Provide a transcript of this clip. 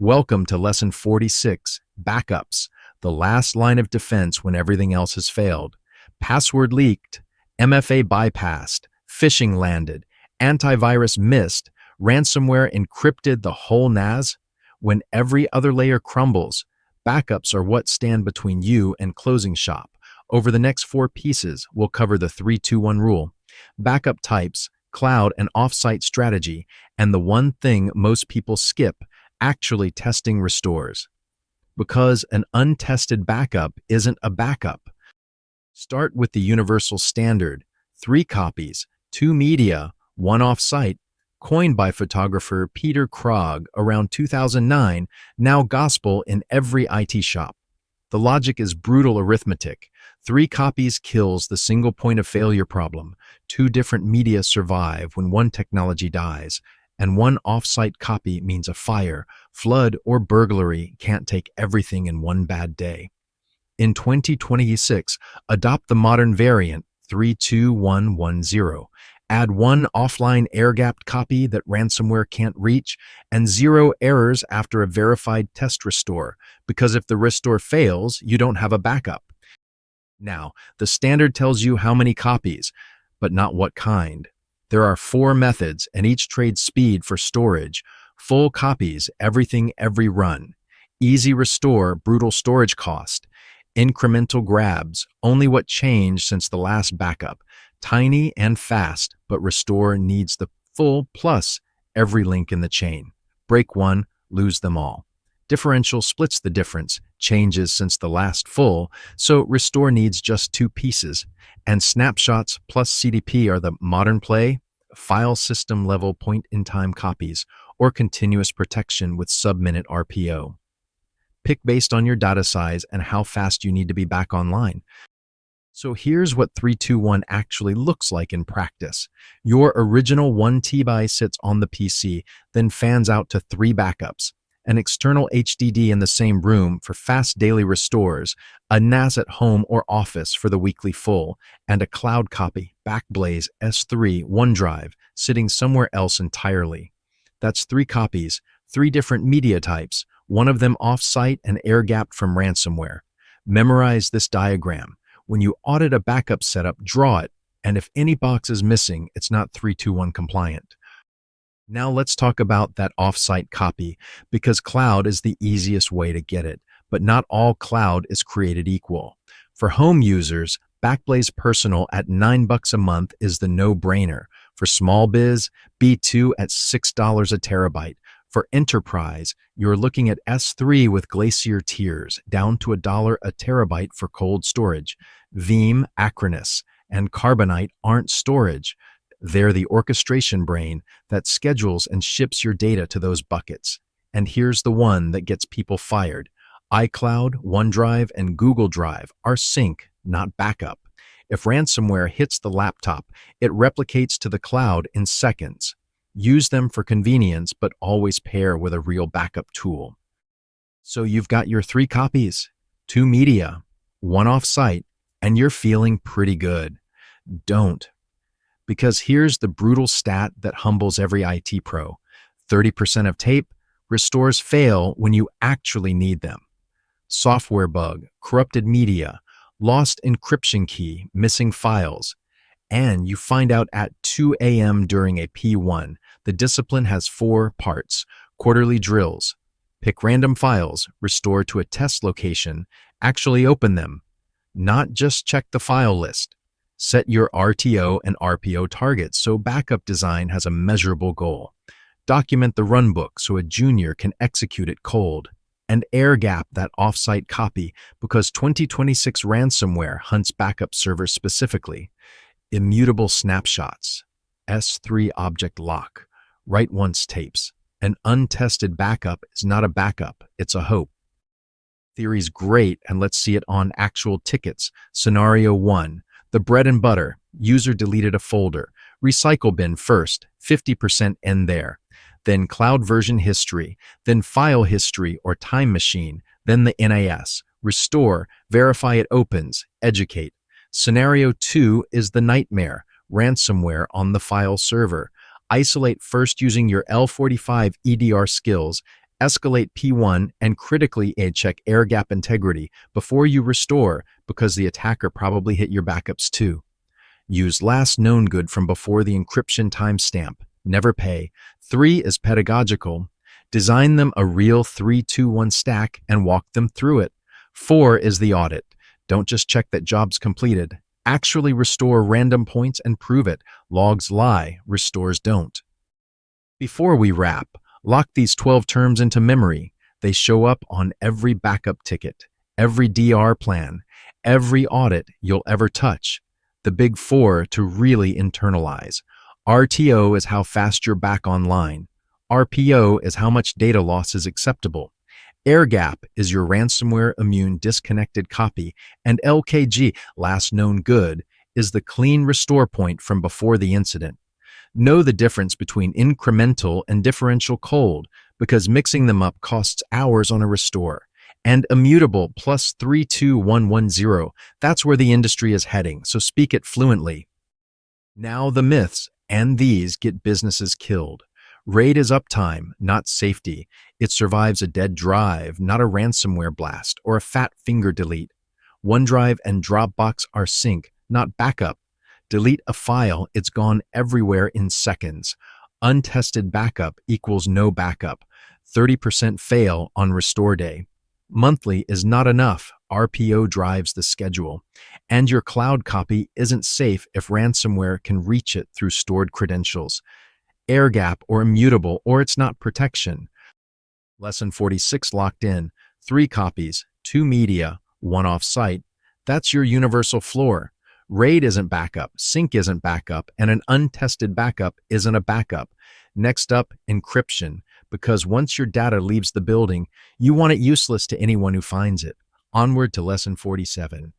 Welcome to Lesson 46, Backups, the last line of defense when everything else has failed. Password leaked, MFA bypassed, phishing landed, antivirus missed, ransomware encrypted the whole NAS. When every other layer crumbles, backups are what stand between you and closing shop. Over the next 4 pieces, we'll cover the 3-2-1 rule, backup types, cloud and offsite strategy, and the one thing most people skip, actually testing restores. Because an untested backup isn't a backup. Start with the universal standard, 3 copies, 2 media, 1 offsite, coined by photographer Peter Krog around 2009, now gospel in every IT shop. The logic is brutal arithmetic. 3 copies kills the single point of failure problem. 2 different media survive when one technology dies. And 1 offsite copy means a fire, flood, or burglary can't take everything in one bad day. In 2026, adopt the modern variant 3-2-1-1-0. Add 1 offline air-gapped copy that ransomware can't reach, and 0 errors after a verified test restore, because if the restore fails, you don't have a backup. Now, the standard tells you how many copies, but not what kind. There are 4 methods, and each trades speed for storage. Full copies, everything every run. Easy restore, brutal storage cost. Incremental grabs, only what changed since the last backup. Tiny and fast, but restore needs the full plus every link in the chain. Break 1, lose them all. Differential splits the difference, changes since the last full, so restore needs just 2 pieces. And snapshots plus CDP are the modern play, file system level point-in-time copies, or continuous protection with sub-minute RPO. Pick based on your data size and how fast you need to be back online. So here's what 3-2-1 actually looks like in practice. Your original 1 TB sits on the PC, then fans out to 3 backups. An external HDD in the same room for fast daily restores, a NAS at home or office for the weekly full, and a cloud copy, Backblaze S3 OneDrive, sitting somewhere else entirely. That's 3 copies, 3 different media types, one of them off-site and air-gapped from ransomware. Memorize this diagram. When you audit a backup setup, draw it, and if any box is missing, it's not 3-2-1 compliant. Now let's talk about that offsite copy, because cloud is the easiest way to get it, but not all cloud is created equal. For home users, Backblaze Personal at $9 a month is the no-brainer. For small biz, B2 at $6 a terabyte. For enterprise, you're looking at S3 with Glacier tiers, down to $1 a terabyte for cold storage. Veeam, Acronis, and Carbonite aren't storage. They're the orchestration brain that schedules and ships your data to those buckets. And here's the one that gets people fired. iCloud, OneDrive, and Google Drive are sync, not backup. If ransomware hits the laptop, it replicates to the cloud in seconds. Use them for convenience, but always pair with a real backup tool. So you've got your 3 copies, 2 media, 1 offsite, and you're feeling pretty good. Don't. Because here's the brutal stat that humbles every IT pro. 30% of tape restores fail when you actually need them. Software bug, corrupted media, lost encryption key, missing files. And you find out at 2 a.m. during a P1. The discipline has 4 parts. Quarterly drills. Pick random files, restore to a test location, actually open them. Not just check the file list. Set your RTO and RPO targets so backup design has a measurable goal. Document the runbook so a junior can execute it cold. And air-gap that offsite copy because 2026 ransomware hunts backup servers specifically. Immutable snapshots. S3 object lock. Write once tapes. An untested backup is not a backup, it's a hope. Theory's great, and let's see it on actual tickets. Scenario 1. The bread and butter, user deleted a folder. Recycle bin first, 50% end there. Then cloud version history, then file history or time machine, then the NAS. Restore, verify it opens, educate. Scenario 2 is the nightmare, ransomware on the file server. Isolate first using your L45 EDR skills, Escalate P1 and critically check air gap integrity before you restore because the attacker probably hit your backups too. Use last known good from before the encryption timestamp. Never pay. 3 is pedagogical. Design them a real 3-2-1 stack and walk them through it. 4 is the audit. Don't just check that job's completed. Actually restore random points and prove it. Logs lie, restores don't. Before we wrap, lock these 12 terms into memory. They show up on every backup ticket, every DR plan, every audit you'll ever touch. The big 4 to really internalize. RTO is how fast you're back online. RPO is how much data loss is acceptable. Air gap is your ransomware immune disconnected copy, and LKG, last known good, is the clean restore point from before the incident. Know the difference between incremental and differential cold, because mixing them up costs hours on a restore. And immutable plus 32110, that's where the industry is heading, so speak it fluently. Now the myths, and these get businesses killed. RAID is uptime, not safety. It survives a dead drive, not a ransomware blast or a fat finger delete. OneDrive and Dropbox are sync, not backup. Delete a file, it's gone everywhere in seconds. Untested backup equals no backup. 30% fail on restore day. Monthly is not enough. RPO drives the schedule. And your cloud copy isn't safe if ransomware can reach it through stored credentials. Air gap or immutable, or it's not protection. Lesson 46 locked in. 3 copies, 2 media, 1 off-site. That's your universal floor. RAID isn't backup, sync isn't backup, and an untested backup isn't a backup. Next up, encryption, because once your data leaves the building, you want it useless to anyone who finds it. Onward to lesson 47.